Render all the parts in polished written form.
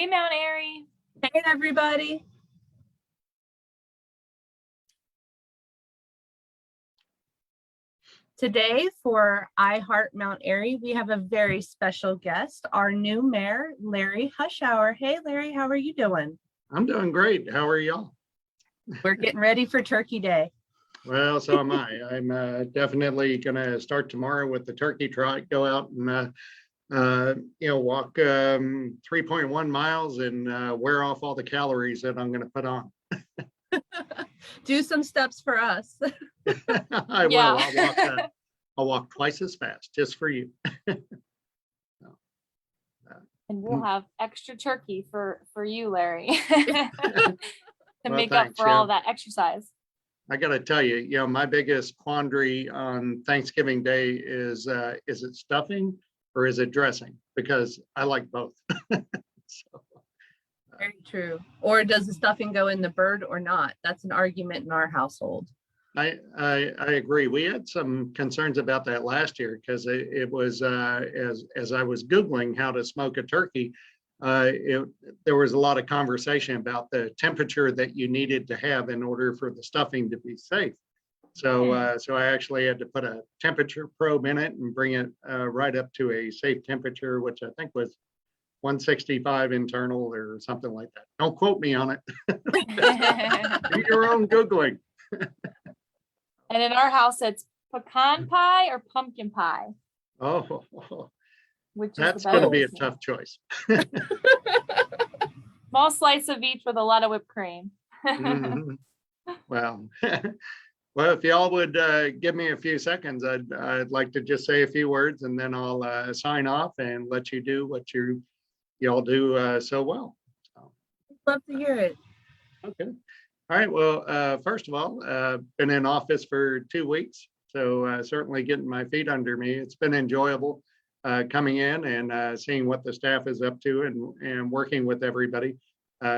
Hey, Mount Airy. Hey, everybody. Today for I Heart Mount Airy, we have a very special guest, our new mayor, Larry Hushhour. Hey, Larry, how are you doing? I'm doing great. How are y'all? We're getting ready for Turkey Day. Well, so am I. I'm definitely going to start tomorrow with the turkey trot, go out and, walk 3.1 miles and wear off all the calories that I'm going to put on. Do some steps for us. I will. Yeah. I'll walk twice as fast just for you. And we'll have extra turkey for you, Larry, to Well, make up thanks, for all yeah. that exercise. I got to tell you, my biggest quandary on Thanksgiving Day is it stuffing or is it dressing? Because I like both. So, Very true. Or does the stuffing go in the bird or not? That's an argument in our household. I agree. We had some concerns about that last year because it was as I was Googling how to smoke a turkey, there was a lot of conversation about the temperature that you needed to have in order for the stuffing to be safe. So so I actually had to put a temperature probe in it and bring it right up to a safe temperature, which I think was 165 internal or something like that. Don't quote me on it. Do your own Googling. And in our house, it's pecan pie or pumpkin pie, Oh, which that's is the going to be a best. tough choice. Small slice of each with a lot of whipped cream. Mhm. Well, well, if y'all would give me a few seconds, I'd like to just say a few words and then I'll sign off and let you do what y'all do so well. So, Love to hear it. okay. All right. Well, first of all, been in office for 2 weeks, so certainly getting my feet under me. It's been enjoyable coming in and seeing what the staff is up to and working with everybody,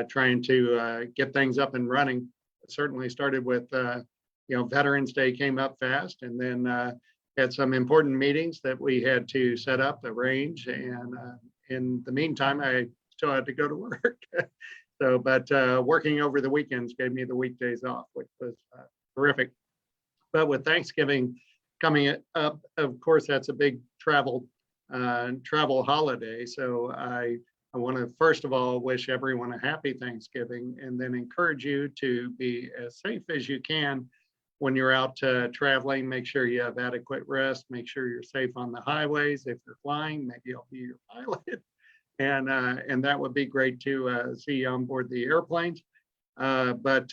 trying to get things up and running. Certainly started with, Veterans Day came up fast, and then had some important meetings that we had to set up, arrange, and in the meantime, I still had to go to work. So, but working over the weekends gave me the weekdays off, which was terrific. But with Thanksgiving coming up, of course, that's a big travel holiday. So I want to first of all wish everyone a happy Thanksgiving, and then encourage you to be as safe as you can when you're out traveling. Make sure you have adequate rest. Make sure you're safe on the highways. If you're flying, maybe I'll be your pilot. And that would be great to see you on board the airplanes. But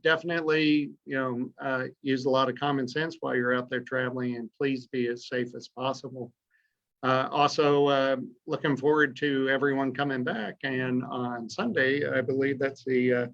definitely, use a lot of common sense while you're out there traveling, and please be as safe as possible. Also, looking forward to everyone coming back. And on Sunday, I believe that's the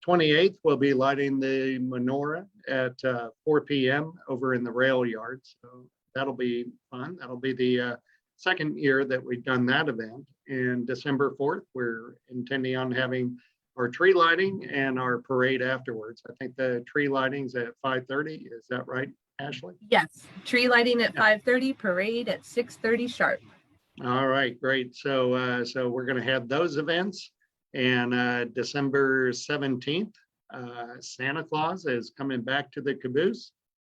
28th, we'll be lighting the menorah at 4 p.m. over in the rail yard. So that'll be fun. That'll be the second year that we've done that event. And December 4th, we're intending on having our tree lighting and our parade afterwards. I think the tree lighting's at 5:30. Is that right, Ashley? Yes, tree lighting at 5:30, parade at 6:30 sharp. All right, great. So so we're going to have those events. And December 17th, Santa Claus is coming back to the caboose,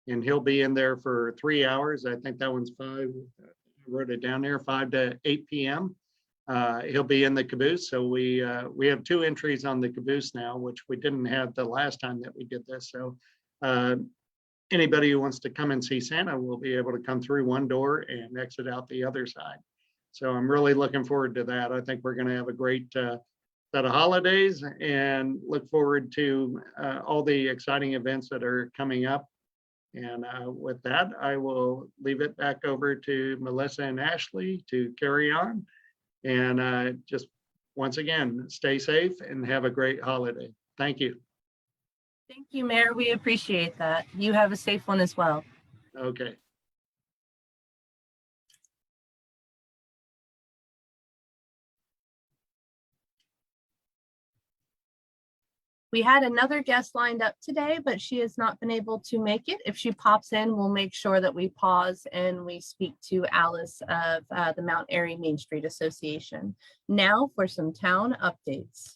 and he'll be in there for 3 hours. I think that one's 5. I wrote it down there, 5 to 8 p.m. He'll be in the caboose. So we have 2 entries on the caboose now, which we didn't have the last time that we did this. So anybody who wants to come and see Santa will be able to come through one door and exit out the other side. So I'm really looking forward to that. I think we're going to have a great set of holidays, and look forward to all the exciting events that are coming up. And with that, I will leave it back over to Melissa and Ashley to carry on. And just once again, stay safe and have a great holiday. Thank you. Thank you, Mayor. We appreciate that. You have a safe one as well. Okay. We had another guest lined up today, but she has not been able to make it. If she pops in, we'll make sure that we pause and we speak to Alice of the Mount Airy Main Street Association. Now for some town updates.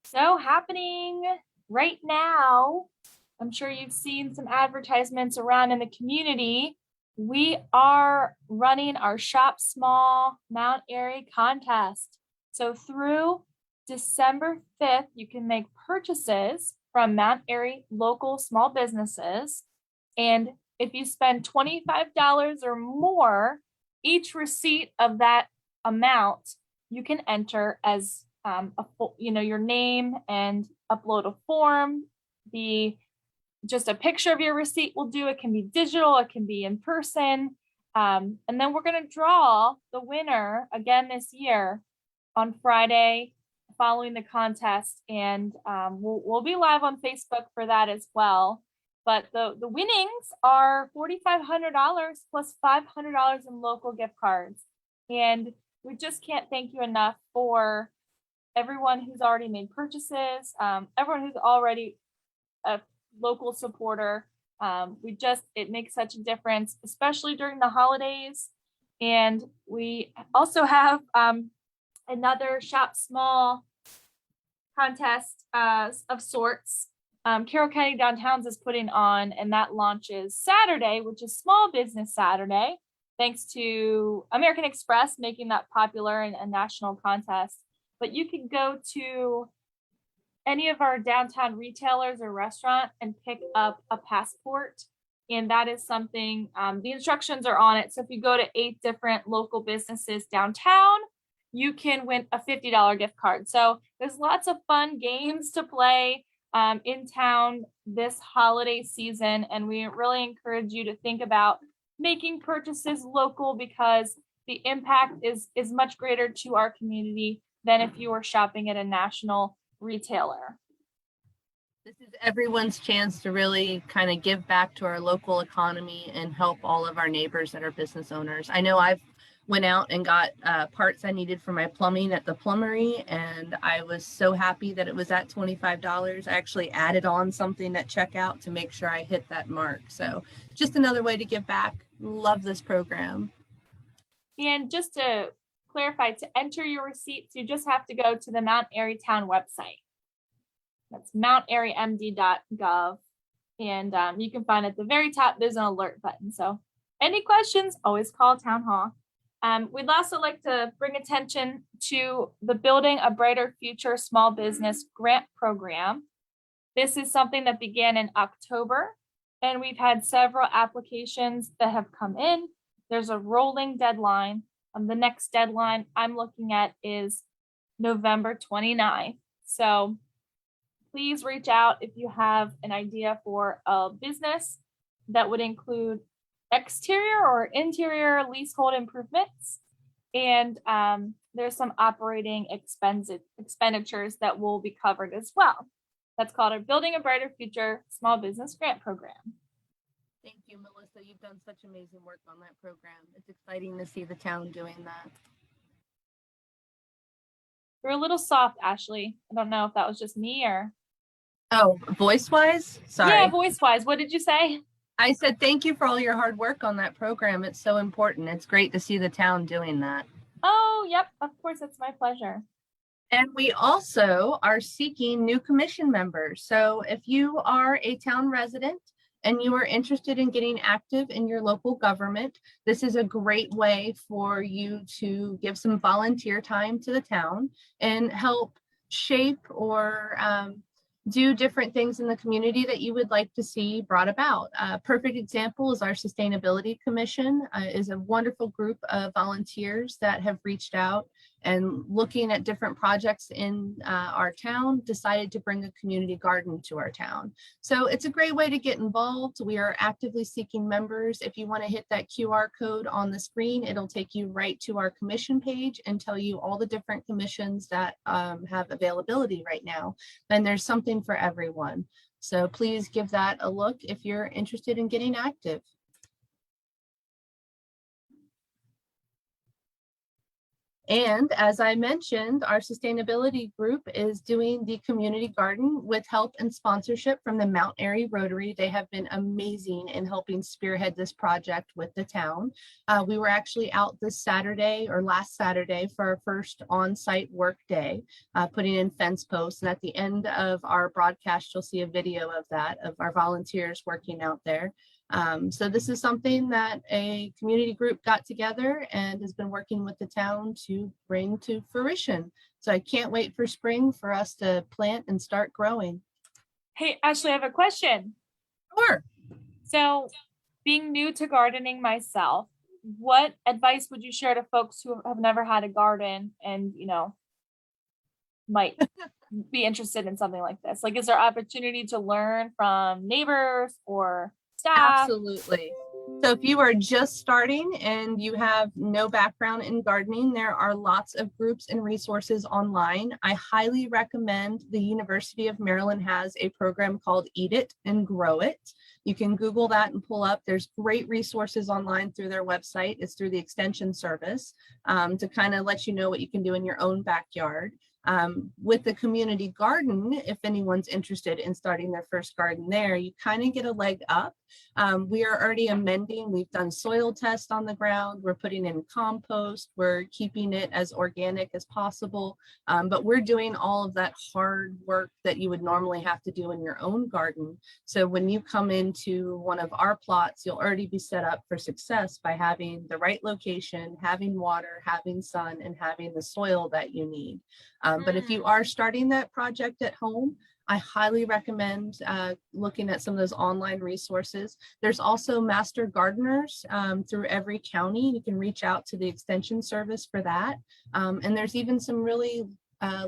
So happening right now, I'm sure you've seen some advertisements around in the community. We are running our Shop Small Mount Airy contest. So through December 5th, you can make purchases from Mount Airy local small businesses. And if you spend $25 or more, each receipt of that amount, you can enter as your name and upload a form. Just a picture of your receipt will do. It can be digital, it can be in person. And then we're going to draw the winner again this year on Friday following the contest. And we'll be live on Facebook for that as well. But the winnings are $4,500 plus $500 in local gift cards. And we just can't thank you enough for everyone who's already made purchases, everyone who's already a local supporter. It makes such a difference, especially during the holidays. And we also have another Shop Small contest of sorts. Carroll County Downtowns is putting on, and that launches Saturday, which is Small Business Saturday, thanks to American Express making that popular and a national contest. But you can go to any of our downtown retailers or restaurant and pick up a passport. And that is something, the instructions are on it. So if you go to 8 different local businesses downtown, you can win a $50 gift card. So there's lots of fun games to play in town this holiday season. And we really encourage you to think about making purchases local, because the impact is much greater to our community than if you were shopping at a national retailer. This is everyone's chance to really kind of give back to our local economy and help all of our neighbors that are business owners. I know I've went out and got parts I needed for my plumbing at the plumbery, and I was so happy that it was at $25. I actually added on something at checkout to make sure I hit that mark. So just another way to give back. Love this program. And just to clarify, to enter your receipts, you just have to go to the Mount Airy Town website. That's mountairymd.gov. And you can find at the very top, there's an alert button. So any questions, always call Town Hall. We'd also like to bring attention to the Building a Brighter Future Small Business Grant Program. This is something that began in October, and we've had several applications that have come in. There's a rolling deadline. The next deadline I'm looking at is November 29th. So please reach out if you have an idea for a business that would include exterior or interior leasehold improvements. And there's some operating expenditures that will be covered as well. That's called our Building a Brighter Future Small Business Grant Program. Thank you, Melissa. You've done such amazing work on that program. It's exciting to see the town doing that. You're a little soft, Ashley. I don't know if that was just me or. Oh, voice-wise? Sorry. Yeah, voice-wise. What did you say? I said, thank you for all your hard work on that program. It's so important. It's great to see the town doing that. Oh, yep. Of course, it's my pleasure. And we also are seeking new commission members. So if you are a town resident and you are interested in getting active in your local government, this is a great way for you to give some volunteer time to the town and help shape or do different things in the community that you would like to see brought about. A perfect example is our Sustainability Commission, is a wonderful group of volunteers that have reached out and looking at different projects in our town, decided to bring a community garden to our town. So it's a great way to get involved. We are actively seeking members. If you want to hit that QR code on the screen, it'll take you right to our commission page and tell you all the different commissions that have availability right now. And there's something for everyone. So please give that a look if you're interested in getting active. And as I mentioned, our sustainability group is doing the community garden with help and sponsorship from the Mount Airy Rotary. They have been amazing in helping spearhead this project with the town. We were actually out this Saturday or last Saturday for our first on-site work day, putting in fence posts. And at the end of our broadcast, you'll see a video of that, of our volunteers working out there. So this is something that a community group got together and has been working with the town to bring to fruition. So I can't wait for spring for us to plant and start growing. Hey, Ashley, I have a question. Sure. So, being new to gardening myself, what advice would you share to folks who have never had a garden and, might be interested in something like this? Like, is there opportunity to learn from neighbors or staff? Absolutely. So if you are just starting and you have no background in gardening, there are lots of groups and resources online. I highly recommend the University of Maryland has a program called Eat It and Grow It. You can Google that and pull up. There's great resources online through their website. It's through the extension service to kind of let you know what you can do in your own backyard. With the community garden, if anyone's interested in starting their first garden there, you kind of get a leg up. We are already amending. We've done soil tests on the ground. We're putting in compost. We're keeping it as organic as possible. But we're doing all of that hard work that you would normally have to do in your own garden. So when you come into one of our plots, you'll already be set up for success by having the right location, having water, having sun, and having the soil that you need. But if you are starting that project at home, I highly recommend looking at some of those online resources. There's also master gardeners through every county. You can reach out to the extension service for that. And there's even some really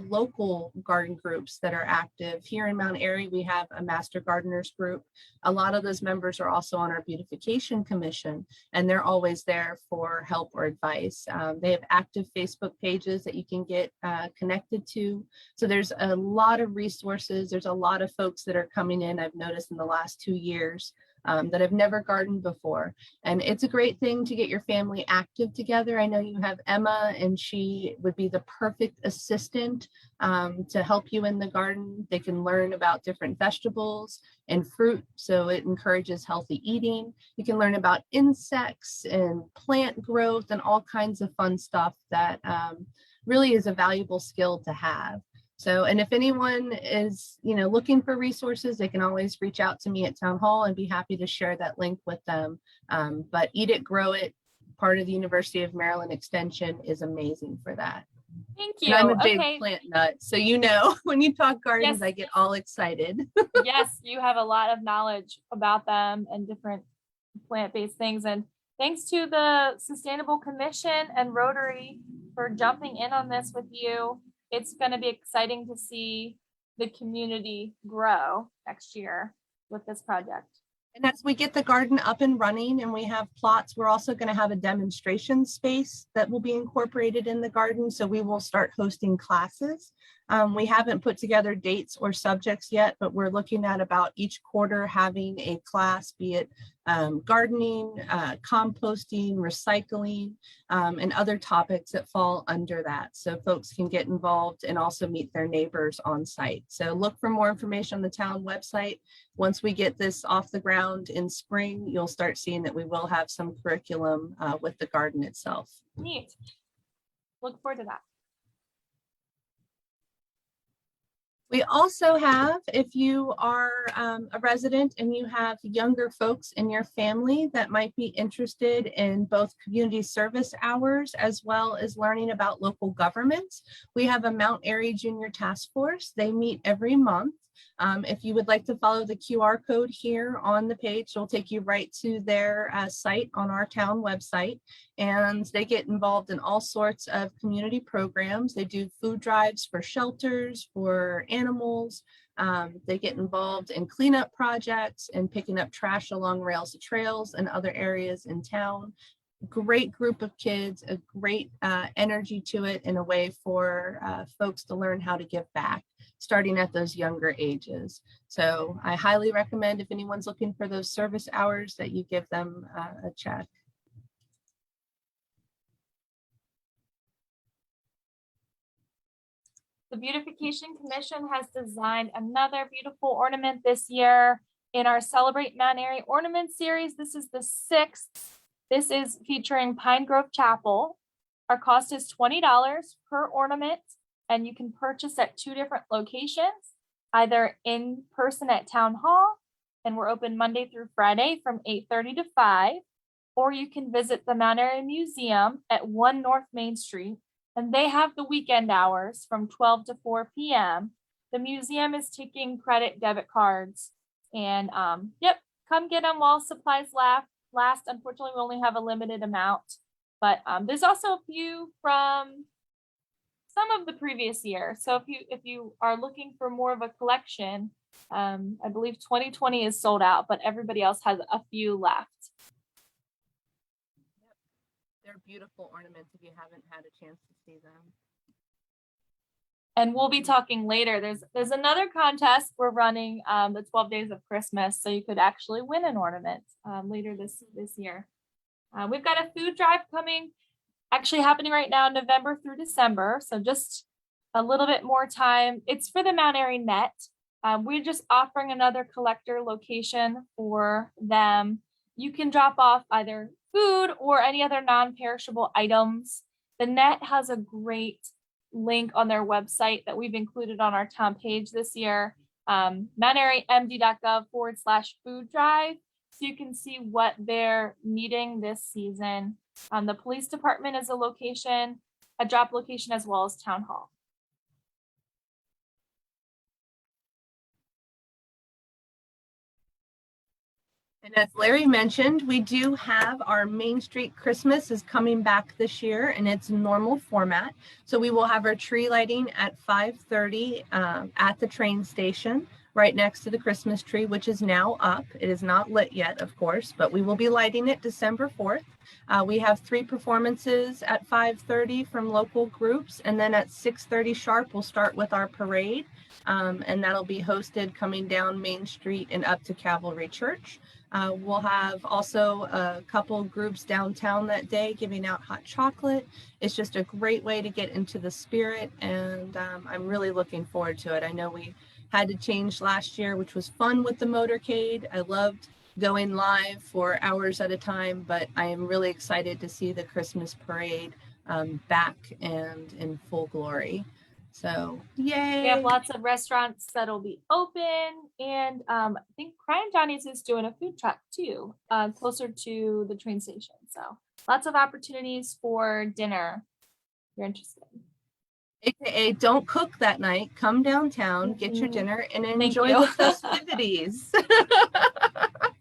local garden groups that are active. Here in Mount Airy, we have a master gardeners group. A lot of those members are also on our beautification commission, and they're always there for help or advice. They have active Facebook pages that you can get connected to. So there's a lot of resources. There's a lot of folks that are coming in, I've noticed in the last 2 years, that have never gardened before. And it's a great thing to get your family active together. I know you have Emma, and she would be the perfect assistant to help you in the garden. They can learn about different vegetables and fruit, so it encourages healthy eating. You can learn about insects and plant growth and all kinds of fun stuff that really is a valuable skill to have. So, and if anyone is, looking for resources, they can always reach out to me at Town Hall and be happy to share that link with them. But Eat It, Grow It, part of the University of Maryland Extension, is amazing for that. Thank you. And I'm a big plant nut, so when you talk gardens, Yes. I get all excited. Yes, you have a lot of knowledge about them and different plant-based things. And thanks to the Sustainable Commission and Rotary for jumping in on this with you. It's going to be exciting to see the community grow next year with this project. And as we get the garden up and running and we have plots, we're also going to have a demonstration space that will be incorporated in the garden. So we will start hosting classes. We haven't put together dates or subjects yet, but we're looking at about each quarter having a class, be it gardening, composting, recycling, and other topics that fall under that. So folks can get involved and also meet their neighbors on site. So look for more information on the town website. Once we get this off the ground in spring, you'll start seeing that we will have some curriculum with the garden itself. Neat. Look forward to that. We also have, if you are a resident and you have younger folks in your family that might be interested in both community service hours as well as learning about local governments, we have a Mount Airy Junior Task Force. They meet every month. If you would like to follow the QR code here on the page, it'll take you right to their site on our town website. And they get involved in all sorts of community programs. They do food drives for shelters, for animals. They get involved in cleanup projects and picking up trash along rails to trails and other areas in town. Great group of kids, a great energy to it, in a way for folks to learn how to give back, starting at those younger ages. So I highly recommend, if anyone's looking for those service hours, that you give them a check. The Beautification Commission has designed another beautiful ornament this year in our Celebrate Mount Airy Ornament Series. This is the 6th. This is featuring Pine Grove Chapel. Our cost is $20 per ornament, and you can purchase at 2 different locations, either in person at Town Hall, and we're open Monday through Friday from 8:30 to 5, or you can visit the Mount Airy Museum at 1 North Main Street, and they have the weekend hours from 12 to 4 p.m. The museum is taking credit debit cards, and yep, come get them while supplies last. Unfortunately, we only have a limited amount, but there's also a few from some of the previous year. So if you are looking for more of a collection, I believe 2020 is sold out, but everybody else has a few left. They're beautiful ornaments if you haven't had a chance to see them. And we'll be talking later. There's another contest we're running, the 12 Days of Christmas, so you could actually win an ornament later this year. We've got a food drive coming, actually happening right now, November through December. So just a little bit more time. It's for the Mount Airy Net. We're just offering another collector location for them. You can drop off either food or any other non-perishable items. The Net has a great link on their website that we've included on our town page this year, mountairymd.gov/food drive. So you can see what they're needing this season. The police department is a location, a drop location, as well as town hall. And as Larry mentioned, we do have our Main Street Christmas is coming back this year in its normal format. So we will have our tree lighting at 5:30 at the train station right next to the Christmas tree, which is now up. It is not lit yet, of course, but we will be lighting it December 4th. We have 3 performances at 5:30 from local groups, and then at 6:30 sharp, we'll start with our parade, and that'll be hosted coming down Main Street and up to Calvary Church. We'll have also a couple groups downtown that day giving out hot chocolate. It's just a great way to get into the spirit, and I'm really looking forward to it. I know we had to change last year, which was fun with the motorcade. I loved going live for hours at a time, but I am really excited to see the Christmas parade back and in full glory. So yay! We have lots of restaurants that'll be open, and I think Crying Johnny's is doing a food truck too, closer to the train station. So lots of opportunities for dinner. If you're interested. AKA, don't cook that night. Come downtown, get your dinner, and enjoy the festivities.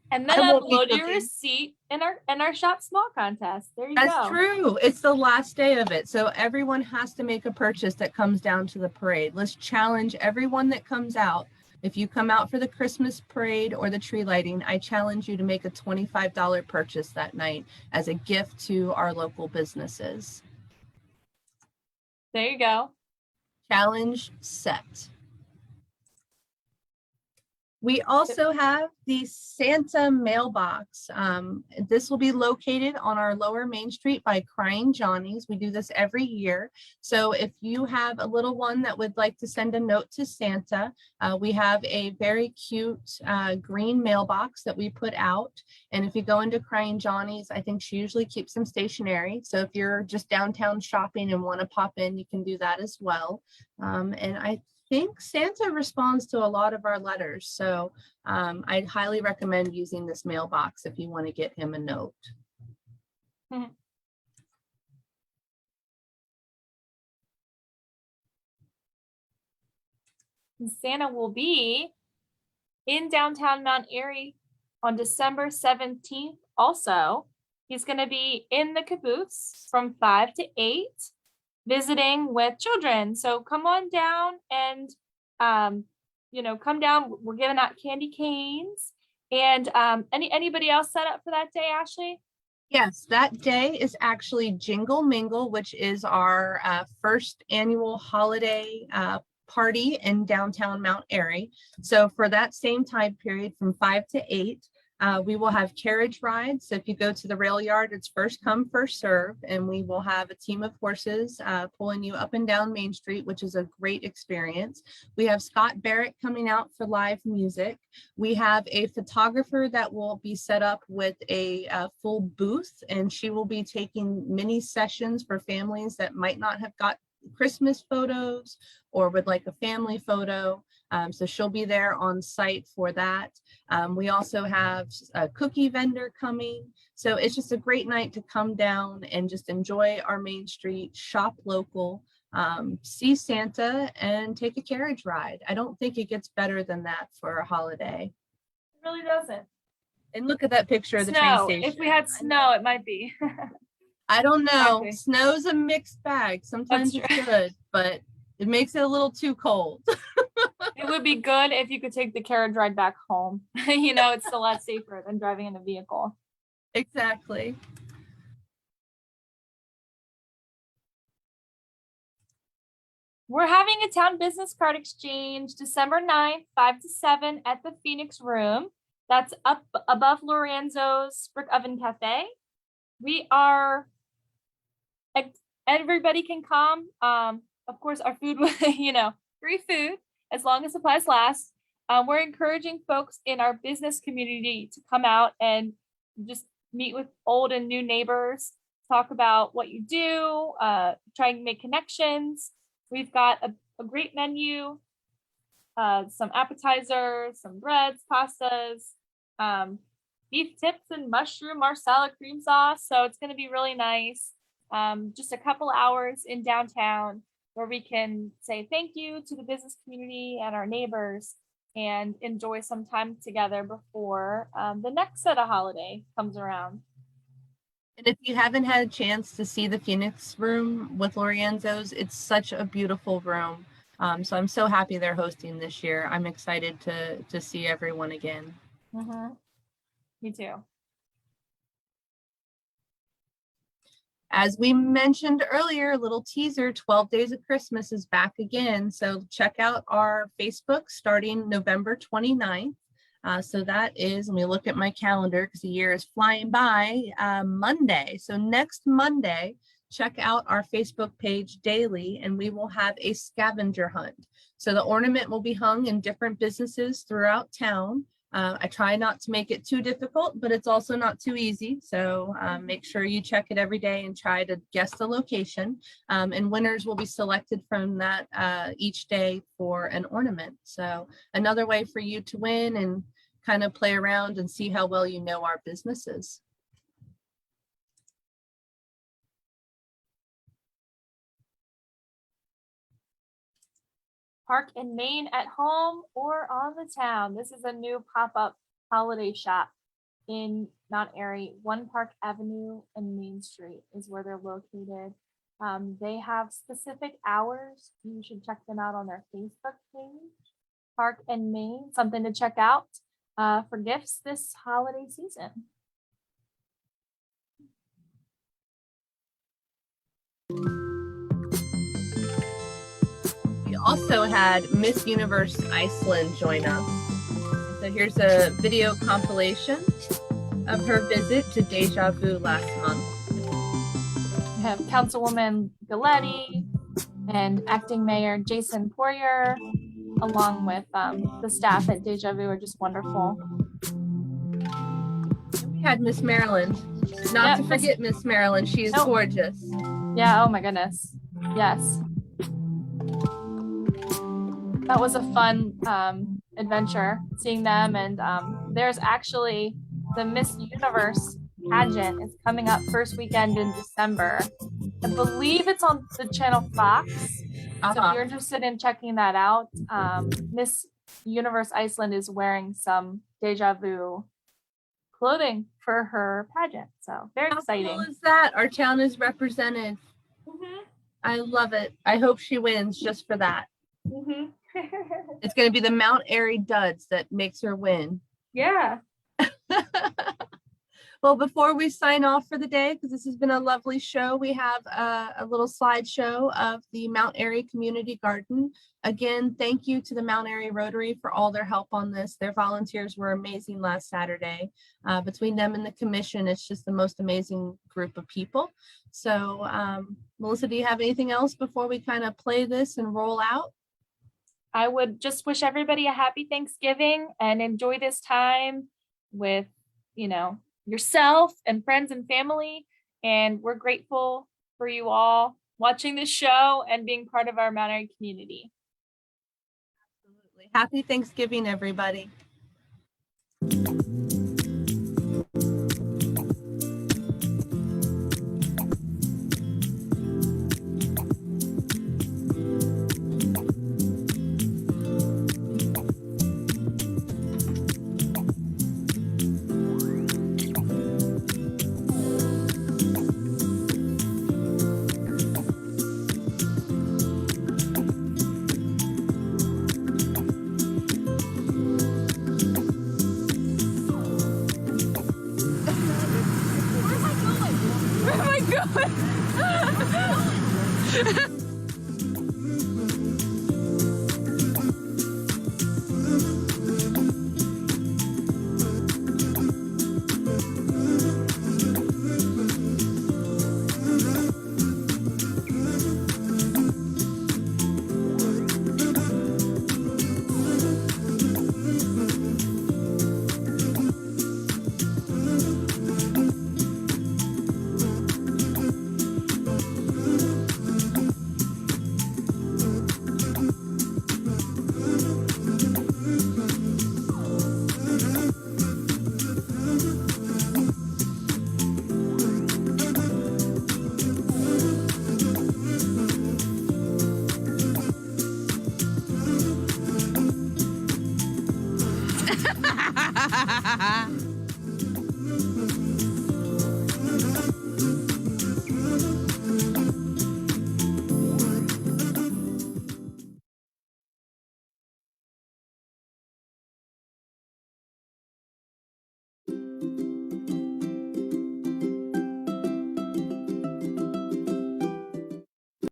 And then upload your receipt in our Shop Small contest. There you go. That's true. It's the last day of it. So everyone has to make a purchase that comes down to the parade. Let's challenge everyone that comes out. If you come out for the Christmas parade or the tree lighting, I challenge you to make a $25 purchase that night as a gift to our local businesses. There you go. Challenge set. We also have the Santa mailbox. This will be located on our lower Main Street by Crying Johnny's. We do this every year. So if you have a little one that would like to send a note to Santa, we have a very cute green mailbox that we put out. And if you go into Crying Johnny's, I think she usually keeps them stationary. So if you're just downtown shopping and want to pop in, you can do that as well. And I think Santa responds to a lot of our letters. So I'd highly recommend using this mailbox if you want to get him a note. Santa will be in downtown Mount Airy on December 17th. Also, he's going to be in the caboose from 5 to 8. Visiting with children. So come on down and, come down. We're giving out candy canes. And anybody else set up for that day, Ashley? Yes, that day is actually Jingle Mingle, which is our first annual holiday party in downtown Mount Airy. So for that same time period from 5 to 8, We will have carriage rides. So if you go to the rail yard, it's first come, first serve. And we will have a team of horses pulling you up and down Main Street, which is a great experience. We have Scott Barrett coming out for live music. We have a photographer that will be set up with a full booth, and she will be taking mini sessions for families that might not have got Christmas photos or would like a family photo. So she'll be there on site for that. We also have a cookie vendor coming. So it's just a great night to come down and just enjoy our Main Street, shop local, see Santa, and take a carriage ride. I don't think it gets better than that for a holiday. It really doesn't. And look at that picture of the train Snow. station. If we had snow, it might be. I don't know. Exactly. Snow's a mixed bag. Sometimes That's it's good, but it makes it a little too cold. It would be good if you could take the carriage ride back home. You know, it's a lot safer than driving in a vehicle. Exactly. We're having a town business card exchange December 9th, 5 to 7 at the Phoenix Room. That's up above Lorenzo's Brick Oven Cafe. We are, everybody can come. Of course, our food, free food as long as supplies last. We're encouraging folks in our business community to come out and just meet with old and new neighbors, talk about what you do, try and make connections. We've got a great menu, some appetizers, some breads, pastas, beef tips and mushroom marsala cream sauce. So it's going to be really nice. Just a couple hours in downtown where we can say thank you to the business community and our neighbors and enjoy some time together before the next set of holiday comes around. And if you haven't had a chance to see the Phoenix Room with Lorenzo's, it's such a beautiful room. So I'm so happy they're hosting this year. I'm excited to see everyone again. Mm-hmm. Me too. As we mentioned earlier, a little teaser, 12 Days of Christmas is back again. So check out our Facebook starting November 29th. So that is, let me look at my calendar because the year is flying by, Monday. So next Monday, check out our Facebook page daily and we will have a scavenger hunt. So the ornament will be hung in different businesses throughout town. I try not to make it too difficult, but it's also not too easy. So make sure you check it every day and try to guess the location. And winners will be selected from that each day for an ornament. So another way for you to win and kind of play around and see how well you know our businesses. Park and Main at home or on the town. This is a new pop-up holiday shop in Mount Airy. One Park Avenue and Main Street is where they're located. They have specific hours. You should check them out on their Facebook page. Park and Main, something to check out for gifts this holiday season. We also had Miss Universe Iceland join us. So here's a video compilation of her visit to Deja Vu last month. We have Councilwoman Galetti and Acting Mayor Jason Poirier, along with the staff at Deja Vu are just wonderful. We had Miss Maryland. Not to forget Miss Maryland. She is gorgeous. Yeah, oh my goodness. Yes. That was a fun adventure seeing them, and there's actually the Miss Universe pageant is coming up first weekend in December. I believe it's on the channel Fox. So if you're interested in checking that out, Miss Universe Iceland is wearing some Deja Vu clothing for her pageant. So very exciting. How cool is that? Our town is represented. Mm-hmm. I love it. I hope she wins just for that. Mm-hmm. It's going to be the Mount Airy Duds that makes her win. Yeah. Well, before we sign off for the day, because this has been a lovely show, we have a little slideshow of the Mount Airy Community Garden. Again, thank you to the Mount Airy Rotary for all their help on this. Their volunteers were amazing last Saturday. Between them and the commission, it's just the most amazing group of people. So Melissa, do you have anything else before we kind of play this and roll out? I would just wish everybody a happy Thanksgiving and enjoy this time with, yourself and friends and family. And we're grateful for you all watching this show and being part of our Mount Airy community. Absolutely. Happy Thanksgiving, everybody.